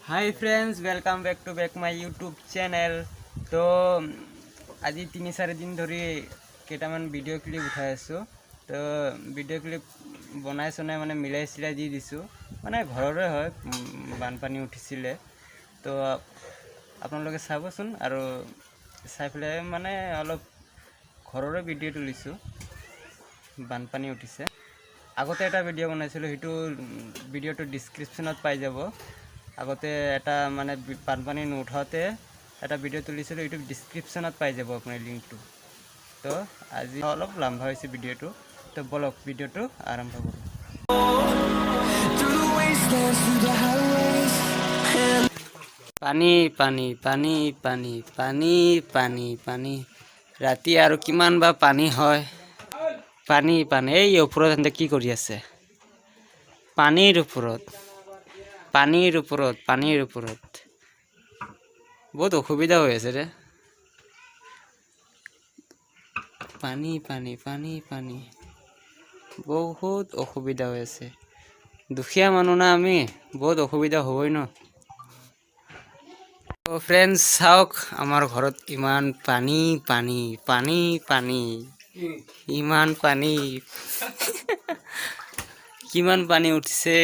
Hi friends, welcome back to my YouTube channel. তো আজি 3-4 দিন ধৰি কেইটামান ভিডিঅ' ক্লিপ উঠাই আছোঁ। তো ভিডিঅ' ক্লিপ বনাই চনাই মানে মিলাই চিলাই দি দিছোঁ, মানে ঘৰৰে হয়, বানপানী উঠিছিলে। তো আপোনালোকে চাবচোন আৰু চাই পেলাই মানে অলপ ঘৰৰে ভিডিঅ' তুলিছোঁ। বানপানী উঠিছে, আগতে এটা ভিডিঅ' বনাইছিলোঁ, সেইটো ভিডিঅ'টো ডিছক্ৰিপশ্যনত পাই যাব। আগতে এটা মানে বানপানী নুঠাওঁতে এটা ভিডিঅ' তুলিছিলোঁ, এইটো ডিছক্ৰিপশ্যনত পাই যাব আপুনি লিংকটো। তো আজি অলপ লম্বা হৈছে ভিডিঅ'টো, তো বলক ভিডিঅ'টো আৰম্ভ কৰোঁ। পানী পানী পানী পানী পানী পানী পানী ৰাতি আৰু কিমান বা পানী হয়। পানী পানী এই ওপৰত সিহঁতে কি কৰি আছে? পানীৰ ওপৰত পানীৰ ওপৰত পানীৰ ওপৰত বহুত অসুবিধা হৈ আছে ৰে। পানী পানী পানী পানী বহুত অসুবিধা হৈ আছে। দুখীয়া মানুহ না আমি, বহুত অসুবিধা হ'বই ন। তো ফ্ৰেণ্ডছ চাওক, আমাৰ ঘৰত ইমান পানী পানী পানী পানী ইমান পানী কিমান পানী উঠিছে।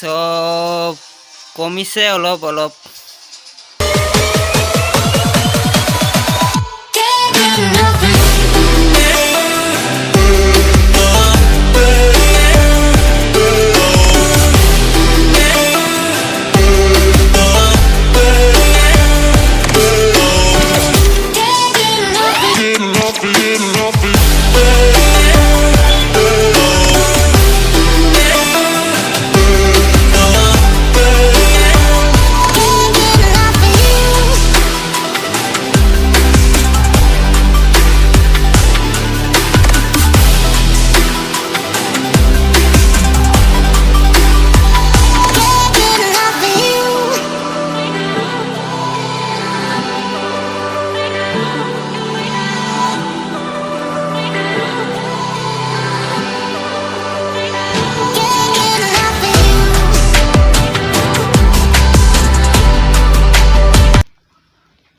সব কমিছে অলপ অলপ।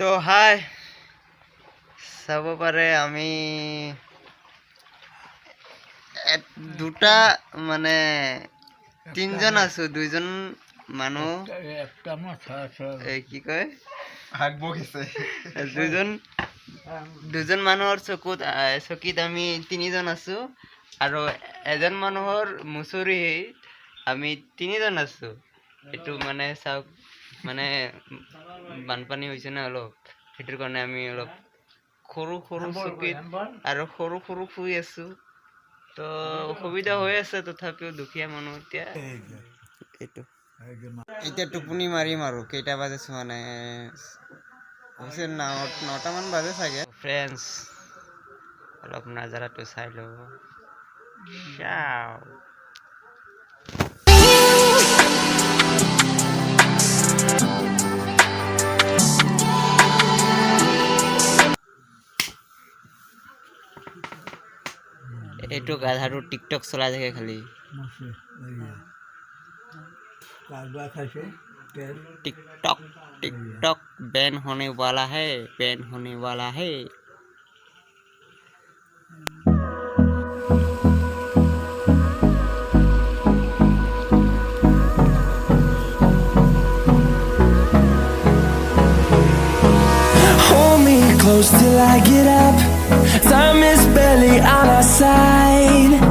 তো হাই চাব পাৰে আমি দুটা মানে তিনজন আছো দুইজন মানুহ কি কয় দুজন মানুহৰ চকীত আমি তিনিজন আছো আৰু এজন মানুহৰ মুচৰি আমি তিনিজন আছো এইটো মানে চাওক মানে বানপানী হৈছে না অলপ সেইটোৰ কাৰণে আমি অলপ সৰু সৰু চকীত আৰু সৰু সৰু শুই আছো তো অসুবিধা হৈ আছে তথাপিও দুখীয়া মানুহ এতিয়া টোপনি মাৰিম আৰু কেইটা বাজে চোৱা নাই হৈছে 9টামান বাজে চাগে ফ্ৰেণ্ডছ অলপ নাজাৰাটো চাই লওঁ চাও এইটো গাধাটো টিকটক চলাই থাকে খালি टिकटॉक टिकटॉक बैन होने वाला है बैन होने वाला है Hold me close till I get up. Time is barely on our side.